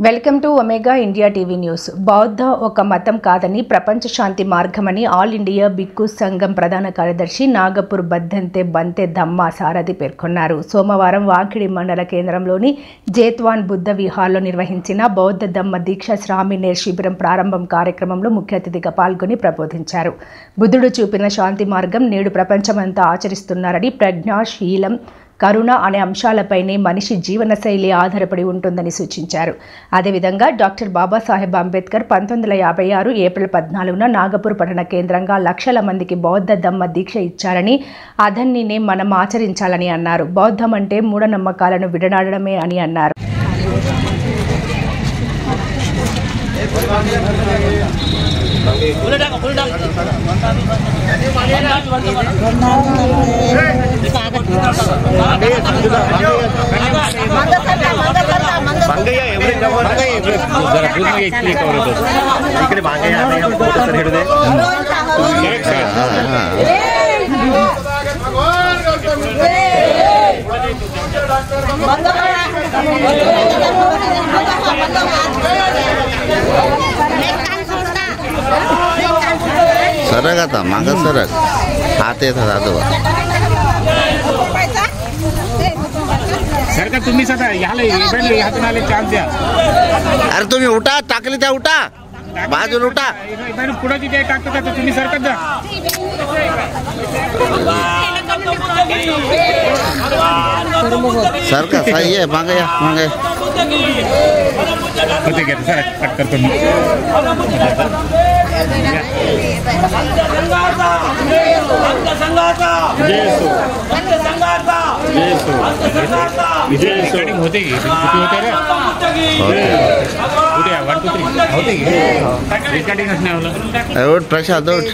Welcome to omega India TV news. బౌద్ధ ఒక మతం కాదని ప్రపంచ శాంతి మార్గమని ఆల్ ఇండియా బిక్కు సంఘం ప్రధాన కార్యదర్శి నాగపూర్ బంతే ధమ్మ సారథి పేర్కొన్నారు. సోమవారం వాంకిడి మండల కేంద్రంలోని జేత్వాన్ బుద్ధ విహార్లో నిర్వహించిన బౌద్ధ ధమ్మ దీక్ష శ్రామినేర్ శిబిరం ప్రారంభం కార్యక్రమంలో ముఖ్య అతిథిగా పాల్గొని ప్రబోధించారు. బుద్ధుడు చూపిన శాంతి మార్గం నేడు ప్రపంచమంతా ఆచరిస్తున్నారని, ప్రజ్ఞాశీలం, కరుణ అనే అంశాలపైనే మనిషి జీవనశైలి ఆధారపడి ఉంటుందని సూచించారు. అదేవిధంగా డాక్టర్ బాబాసాహెబ్ అంబేద్కర్ 1956 ఏప్రిల్ 14న నాగపూర్ పట్టణ కేంద్రంగా లక్షల మందికి బౌద్ధ ధమ్మ దీక్ష ఇచ్చారని, అదన్నినే మనం ఆచరించాలని అన్నారు. బౌద్ధం అంటే మూఢనమ్మకాలను విడనాడడమే అని అన్నారు. सरक आता मागं सरक हात येतात आजोबा सर का तुम्ही सदा याला इव्हेंटला हातून आले चान्स द्या. अरे तुम्ही उठा, टाकली त्या उठा, बाजूला उठा. इव्हेंट पुढे तिथे टाकतो का तुम्ही सरकत जा. सरका सही आहे. मागे या, मागे होते घ्या सर कट करतो मी. रिकॉर्डिंग होते की किती होते रे? उद्या 1 2 3 होते की रिकॉर्डिंग असणार मला. उठ प्रसाद उठ.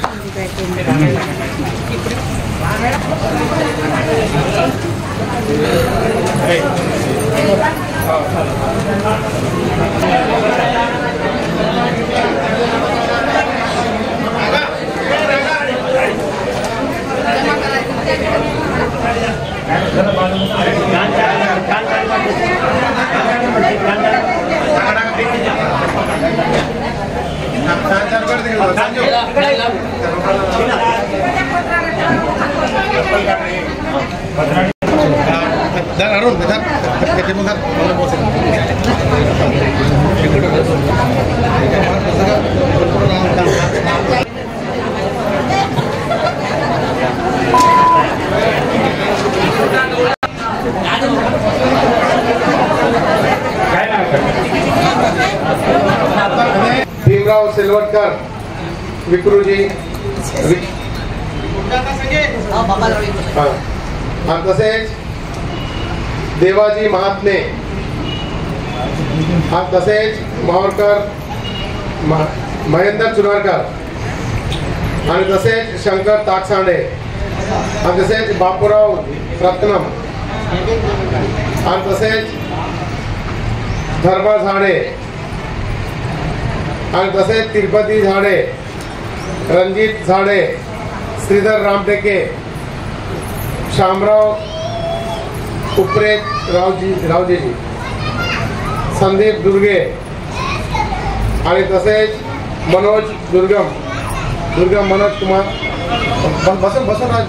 भीमराव सिलवटकर, विक्रूजी तसेच देवाजी महात्मे, तसेच मावळकर महेंद्र चुनारकर आणि तसेच शंकर ताकसांडे आणि तसेच बापूराव रत्नम आणि तसेच धर्मा झाडे आणि तसेच तिरुपती झाडे, रणजित झाडे, श्रीधर रामटेके, शामराव उपरे, रावजेजी, संदीप दुर्गे आणि तसेच मनोज दुर्गम मनोज कुमार बसून राज.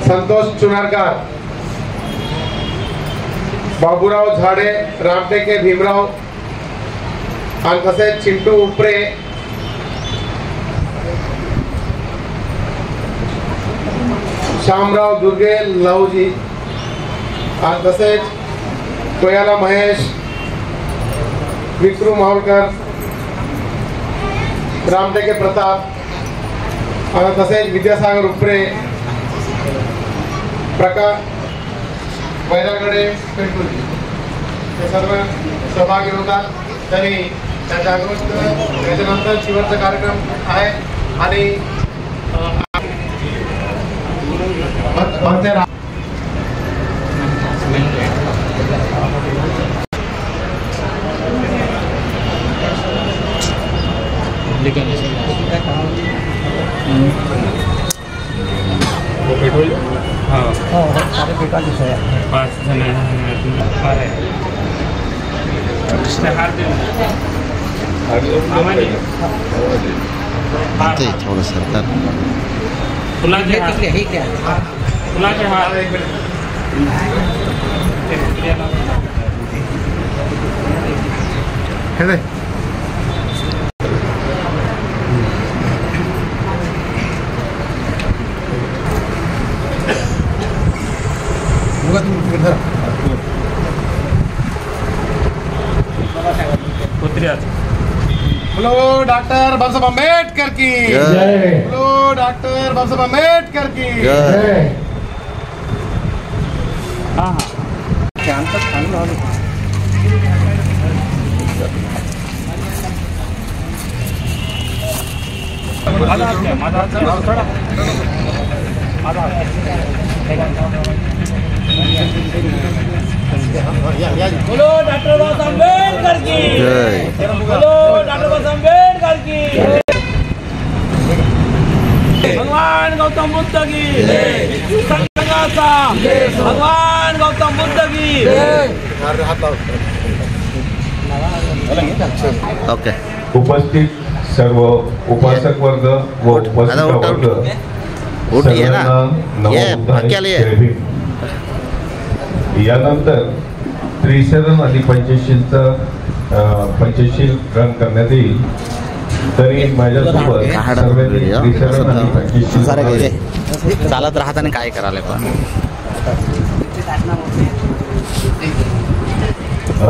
संतोष चुनारकर, बाबूराव झाडे, रामटेके भीमराव आणि तसेच चिंटू उपरे, शामराव दुर्गे लवजी आणि तसेच कोयाला महेश, विक्रू मावळकर, रामटेके प्रताप आणि तसेच विद्यासागर उपरे, प्रकाश वैरागडे, हे सर्व सहभागी होतात. तरी त्याच्यानंतर शेवटचा कार्यक्रम आहे आणि पेट्रोल हाँ सारे पेट्रोल दिसत आहे 5 जण आहे ते थोडं सरकार फुलाचे हार हे दे बोलो डॉक्टर बाबासाहेब अम्बेडकर की जय। बोलो डॉक्टर बाबासाहेब अम्बेडकर की जय। हाँ बोलो डॉक्टर बाबा अम्बेडकर की जय। बोलो डॉक्टर बाबा अम्बेडकर की भगवान गौतम बुद्ध की संघाचा भगवान गौतम बुद्ध की ओके उपस्थित सर्व उपासक वर्ग व उपस्थित वर्ग उठ ये ना ये क्या लिए यानंतर त्रिशरण आणि पंचशीलचा पंचशील रन करण्यात येईल. तरी माझ्यासोबत सर्वांनी त्रिशरण आणि पंचशील चालत राहताना काय करायला पण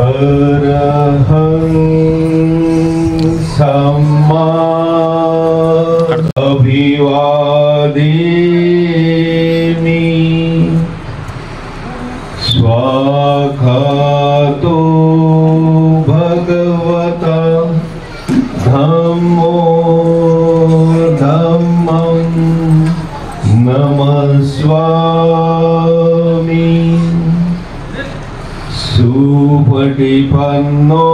अरहं सम्मा अभिवादेमि स्वाखातो भगवता धम्मो धम्मं नमस्वामि सुपटिपन्नो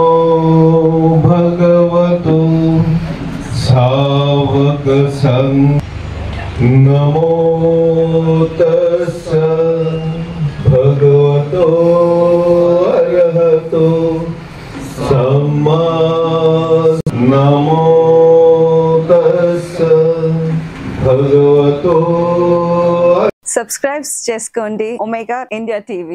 भगवतो सावक संघ नमो तस्स भगवतो अरहतो सम्मा नमो तस्स भगवतो Subscribe చేసుకోండి Omega India TV.